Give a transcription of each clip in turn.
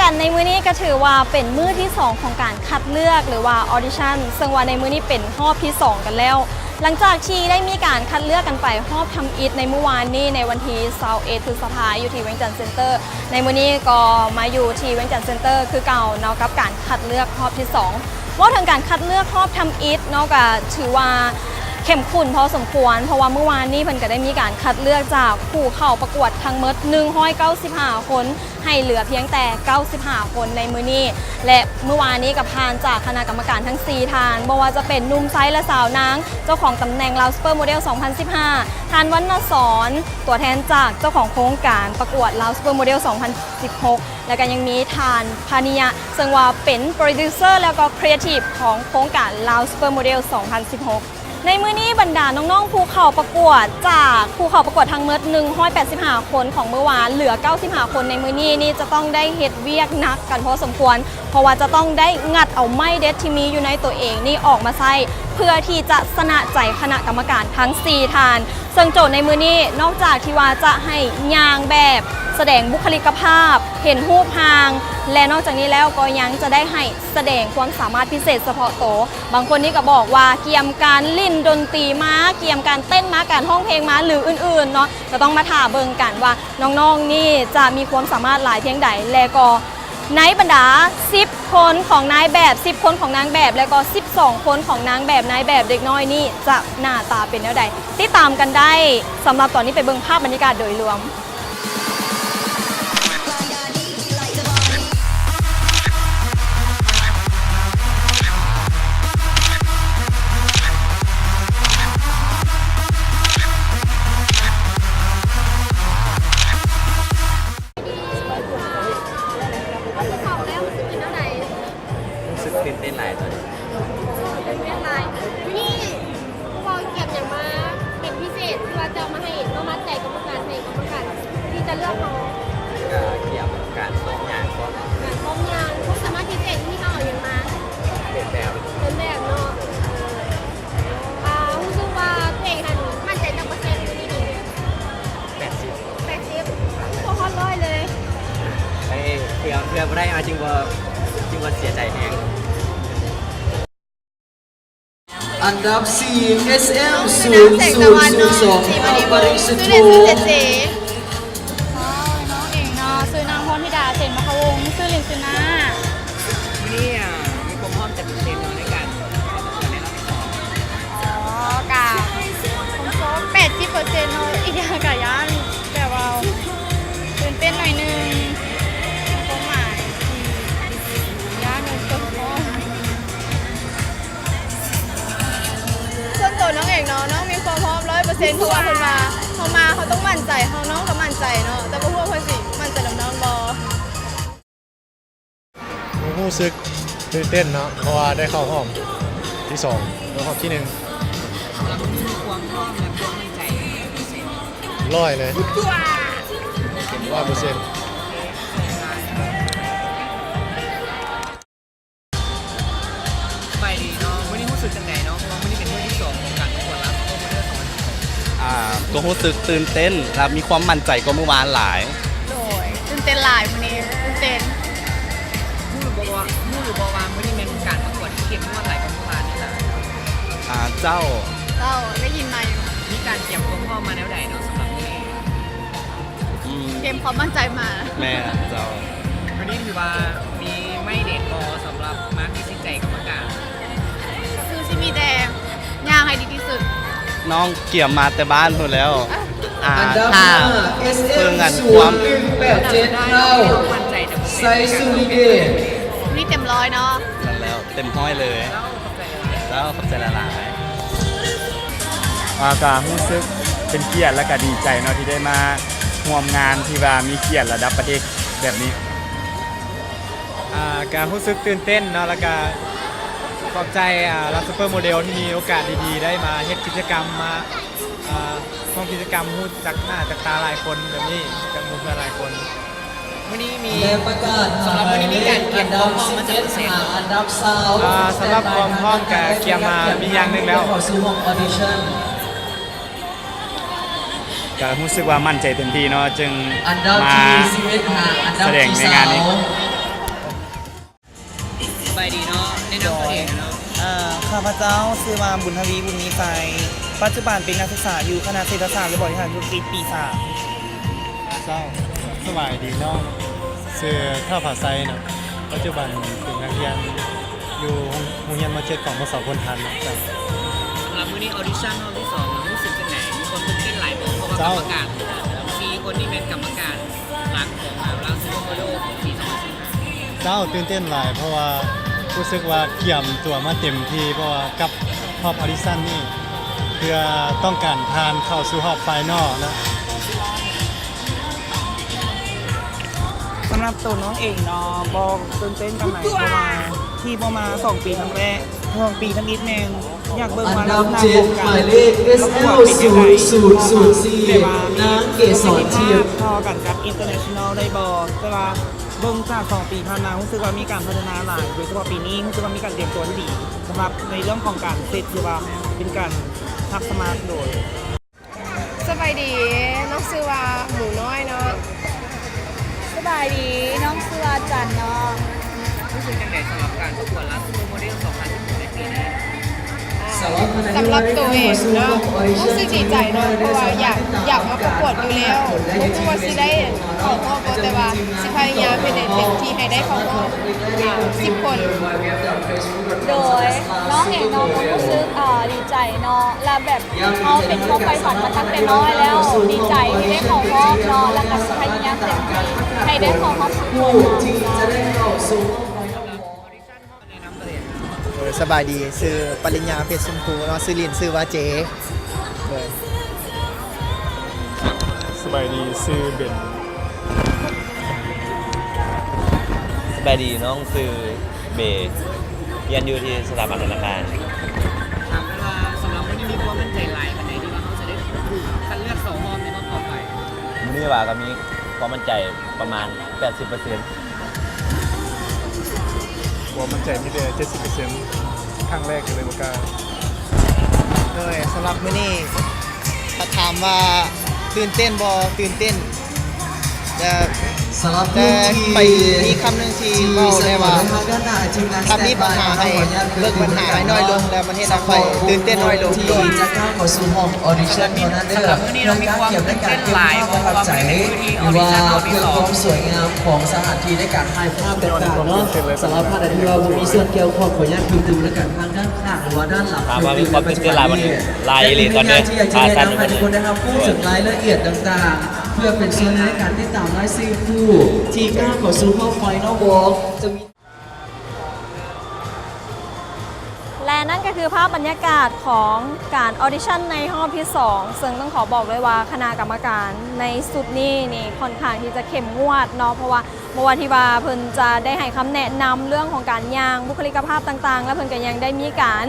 กันในมื้อนี้ก็ถือว่าเป็นมื้อที่2ของการคัดเลือกหรือว่าออดิชั่นซึ่งว่าในมื้อนี้เป็นรอบที่2กันแล้วหลังจากที่ได้มีการคัดเลือกกันไปรอบทำอิฐในเมื่อวานนี้ในวันที่21พฤษภาคมอยู่ที่เวียงจันทร์เซ็นเตอร์ในมื้อนี้ก็มาอยู่ที่เวียงจันทร์เซ็นเตอร์คือเก่าเนาะกับการคัดเลือกรอบที่2ว่าทางการคัดเลือกรอบทำอิฐเนาะก็ถือว่าเข้มข้นพอสมควรเพราะว่าเมื่อวานนี้เพิ่นก็ได้มีการคัดเลือกจากผู้เข้าประกวดทั้งหมด195คนให้เหลือเพียงแต่95คนในมื้อนี้และเมื่อวานนี้ก็ผ่านจากคณะกรรมการทั้ง4ท่านบ่ว่าจะเป็นหนุ่มไซส์และสาวนางเจ้าของตำแหน่งลาวซูเปอร์โมเดล2015ท่านวรรณสอนตัวแทนจากเจ้าของโครงการประกวดลาวซูเปอร์โมเดล2016แล้วก็ยังมีท่านพานิยะซึ่งว่าเป็นโปรดิวเซอร์แล้วก็ครีเอทีฟของโครงการลาวซูเปอร์โมเดล2016ในมื้อนี้บรรดาน้องๆผู้เข้าประกวดจากผู้เข้าประกวดทั้งหมด185คนของเมื่อวานเหลือ95คนในมื้อนี้นี่จะต้องได้เฮ็ดเวียกหนักกันพอสมควรเพราะว่าจะต้องได้งัดเอาไม้เด็ดที่มีอยู่ในตัวเองนี่ออกมาใช้เพื่อที่จะชนะใจคณะกรรมการทั้ง4ท่านซึ่งโจทย์ในมื้อนี้นอกจากที่ว่าจะให้ย่างแบบแสดงบุคลิกภาพเห็นรูปพางและนอกจากนี้แล้วก็ยังจะได้ให้แสดงความสามารถพิเศษเฉพาะตัวบางคนนี่ก็บอกว่าเกี่ยมการลิ่นดนตรีม้าเกี่ยมการเต้นม้าการห้องเพลงม้าหรืออื่นๆเนาะก็ต้องมาถามเบิ่งกันว่าน้องๆนี่จะมีความสามารถหลายเพียงใดและก็ในบรรดา10คนของนายแบบ10คนของนางแบบแล้วก็12คนของนางแบบนายแบบเด็กน้อยนี่จะหน้าตาเป็นแนวใดติดตามกันได้สำหรับตอนนี้ไปเบิ่งภาพบรรยากาศโดยรวมตื่นเต้นหลายตัวเป็นเรื่องไรนี่พอเก็บอย่างมาเป็นพิเศษที่ว่าจะมาให้น้องมัดใจกรรมการให้กรรมการที่จะเลือกน้องเกี่ยวกับการซ้อมงานก็การซ้อมงานเขาสามารถพิเศษที่เขาเอาอย่างมาเป็นแบบเนาะรู้สึกว่าเพลงหันมั่นใจตั้งเปอร์เซ็นต์นี่ดี80พอฮอตร้อยเลยเพื่อไม่ได้มาจริงว่าเสียใจแฮงอันดับ4 SM 0002เข้าปริสุทธิ์น้องเองเนาะซื้อนางพรธิดาเจนมะคะวงซื้อลินซื้อนานี่มีความพร้อมจะเป็นเทรนในการในรอบที่2กะผมซ้อม80%เนาะอีกอย่างกะย่านแต่ว่าตื่นเต้นหน่อยนึงความหมายย่านเป็นต้นข้อส่วนตัวน้องเอกเนาะน้องมีความพร้อม100%เพราะว่าคนมาเขาต้องมั่นใจเขาน้องก็มั่นใจเนาะแต่พวกเพื่อนสิมั่นใจน้องบอรู้สึกตื่นเต้นเนาะเพราะว่าได้เข้ารอบที่2แล้วรอบที่1ร้อยเลย100%ไปดีเนาะวันนี้รู้สึกจังไงเนาะวันนี้เป็นวันที่2ของการประกวดรับโปรโมเตอร์ก็รู้สึกตื่นเต้นครับมีความมั่นใจกว่าเมื่อวานหลายโดยตื่นเต้นหลายวันนี้ตื่นเต้นมู้หรือบอกว่าวันนี้เป็นการประกวดที่เข้มงวดหลายกว่าเมื่อวานนี่แหละเจ้าได้ยินมาอยู่มีการเตรียมตัวพ่อมาแล้วใดเนาะสำหรับวันนี้เกมความมั่นใจมาแม่เจ้าวันนี้ถือว่ามีไม่เด็ดพอสำหรับมาร์คที่สินใจกรรมการคือชิมีแดงย่างให้ดีที่สุดน้องเกี่ยมมาแต่บ้านหมดแล้วอันดับ5 เพิ่ง SM กันความ0187เข้าไซซูริเกะนี่เต็มร้อยเนาะนั่นแล้วเต็มห้อยเลยแล้วขอบใจละลายก็รู้สึกเป็นเกียรติและก็ดีใจเนาะที่ได้มาร่วมงานที่ว่ามีเกียรติระดับประเทศแบบนี้การรู้สึกตื่นเต้นเนาะแล้วก็ขอบใจรับซูเปอร์โมเดลที่มีโอกาสดีๆได้มาเฮ็ดกิจกรรมมาทำกิจกรรมรู้จักหน้าจักตาหลายคนแบบนี้จากหมู่เพื่อนหลายคนวันนี้มีสำหรับวันนี้มีการเก็บความพร้อมมาจากเซนอันดับ2สำหรับความพร้อมกับเกียร์มามีอย่างหนึ่งแล้วเข้าสู่ห้องออดิชั่นก็รู้สึกว่ามั่นใจเต็มที่เนาะจึงมาแสดงในงานนี้ ายดีเนาะแนะนำตัวเองเนาะ ข้าพเจ้าชื่อว่าบุญทวีบุญมีใจปัจจุบันเป็นนักศึกษาอยู่คณะเศรษฐศาสตร์และบริหารธุรกิจปี เจ้าสบายดีน้องเสือท่าผาไซเนาะปัจจุบันเป็นนักเรียนอยู่โรงเรียนม.7ของม.ส.พลทันเนาะเจ้า สำหรับมื้อนี้ออดิชั่นรอบที่2รู้สึกเป็นไหนมีคนตื่นเต้นหลายบอกเพราะว่ากรรมการมีคนที่เป็นกรรมการหลักของเราซูเปอร์โมเดลของปี2015 เจ้าตื่นเต้นหลายเพราะว่ารู้สึกว่าเกี่ยมตัวมาเต็มที่เพราะว่ากับรอบออดิชั่นนี่เพื่อต้องการผ่านเข้าสู่รอบไฟนอลนะ สำหรับตัวน้องเองเนาะบอกตื่นเต้นกันไหนเพราะว่าที่ประมาณ2 ปีครั้งแรก2 ปีทั้งนิดนึงอยากเบิ่ง อัน ว่า ดับ หน้า 7 วง ห การ มายเลข SL 0004นางเกษรเทียม พอกันกับ international ได้บอกแต่ว่าเบิ่งจาก2 ปีผ่านมารู้สึกว่ามีการพัฒนาหลายโดยเฉพาะปีนี้รู้สึกว่ามีการเตรียมตัวที่ดีสำหรับในเรื่องของการเซตคือว่าเป็นการทักสมาร์ทโดย สบายดีน้องชื่อว่าหมูน้อยเนาะสบายดีน้องชื่อว่าจันเนาะ รู้สึกยังไงสำหรับการประกวดรัสซูเปอร์โมเดล2016ในปีนี้ สำหรับตัวเองเนาะรู้สึกดีใจเนาะเพราะว่าอยากมาประกวดอยู่แล้วไม่รู้ว่าสิได้เข้ารอบบ่แต่ว่าสิพยายามเป็นให้เต็มที่ให้ได้เข้ารอบ10 คน โดยน้องเองน้องก็รู้สึกดีใจเนาะและแบบเขาเป็นความใฝ่ฝันมาตั้งแต่น้อยแล้วดีใจที่ได้เข้ารอบเนาะแล้วก็พยายามเต็มที่ให้ได้เข้ารอบ10 คนเนาะ สบายดีซื้อปริญญาเพชรชมพูเนาะซื้อลินซื้อว่าเจเลย สบายดีซื้อเบน สบายดีน้องคือเบเรียนอยู่ที่สถาบันธนาคาร ถามว่าสำหรับวันนี้มีความมั่นใจหลายวันไหนที่ว่าเขาจะได้ถูกคัดเลือก2รอบในรอบต่อไป มื้อนี้ว่าก็มีความมั่นใจประมาณ 80% ว่ามันใจมีแต่70%ครั้งแรกเลยว่ากล้า เลยสำหรับมื้อนี้ถ้าถามว่าตื่นเต้นบ่ตื่นเต้นแต่ สำหรับ แต่ไปมีคำหนึ่งที่เว้าได้ว่าทำนี้ปัญหาให้เลิกปัญหาให้น้อยลงแล้วมันเฮ็ดให้ไปตื่นเต้นน้อยลง ที่จะเข้าเข้าสู่ห้องออดิชั่นเท่านั้นเด้อเพื่อการเก็บและการเก็บภาพประทับใจหรือว่าเพื่อความสวยงามของสถานที่ในการถ่ายภาพต่างๆเนาะสำหรับท่านใดที่ว่ามีส่วนเกี่ยวข้องขออนุญาตดูและกันทางด้านข้างหรือว่าด้านหลัง ถามว่ามีความตื่นเต้นหลายวันนี้หลายเลยตอนนี้ ที่อยากจะแนะนำให้ทุกคนนะครับพูดถึงรายละเอียดต่างๆ เพื่อเป็นส่วนในการติดตามรายชื่อผู้ที่ก้าวเข้าสู่ห้องไฟนอลวอล์กจะมี และนั่นก็คือภาพบรรยากาศของการออดิชั่นในรอบที่2ซึ่งต้องขอบอกเลยว่าคณะกรรมการในสุดนี้นี่ค่อนข้างที่จะเข้มงวดเนาะเพราะว่าเมื่อวันที่ว่าเพิ่นจะได้ให้คำแนะนำเรื่องของการย่างบุคลิกภาพต่างๆ และเพิ่นก็ยังได้มีการ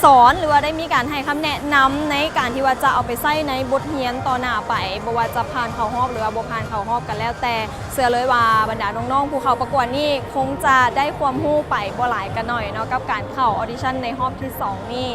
สอนหรือว่าได้มีการให้คำแนะนำในการที่ว่าจะเอาไปใส่ในบทเรียนต่อหน้าไปบ่ว่าจะผ่านเข้ารอบหรือว่าบ่ผ่านเข้ารอบกันแล้วแต่เชื่อเลยว่าบรรดาน้องๆผู้เข้าประกวดนี่คงจะได้ความรู้ไปบ่หลายกันหน่อยเนาะกับการเข้าออดิชั่นในรอบที่2นี่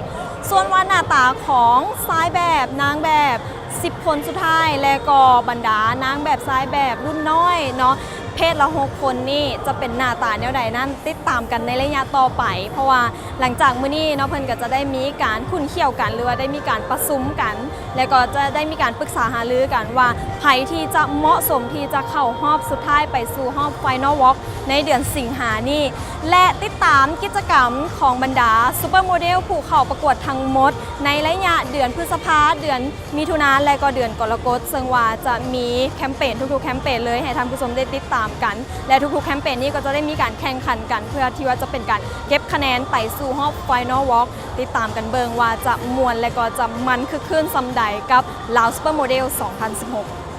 ส่วนว่าหน้าตาของซ้ายแบบนางแบบ10 คนสุดท้ายและก็บรรดานางแบบซ้ายแบบรุ่นน้อยเนาะเพศละ6 คนนี่จะเป็นหน้าตาแนวใดนั้นติดตามกันในระยะต่อไปเพราะว่าหลังจากมื้อนี้เนาะเพิ่นก็จะได้มีการคุ้นเคี่ยวกันหรือว่าได้มีการประชุมกัน แล้วก็จะได้มีการปรึกษาหารือกันว่าใครที่จะเหมาะสมที่จะเข้ารอบสุดท้ายไปสู่รอบไฟนอลวอล์กในเดือนสิงหานี้และติดตามกิจกรรมของบรรดาซูเปอร์โมเดลผู้เข้าประกวดทั้งหมดในระยะเดือนพฤษภาเดือนมิถุนายนและก็เดือนกรกฎาคมซึ่งว่าจะมีแคมเปญทุกๆแคมเปญเลยให้ท่านผู้ชมได้ติดตามกันและทุกๆแคมเปญนี้ก็จะได้มีการแข่งขันกันเพื่อที่ว่าจะเป็นการเก็บคะแนนไปสู่รอบไฟนอลวอล์กติดตามกันเบิงว่าจะมวลและก็จะมันคือคลื่นซำใดกับลาวซูเปอร์โมเดล 2016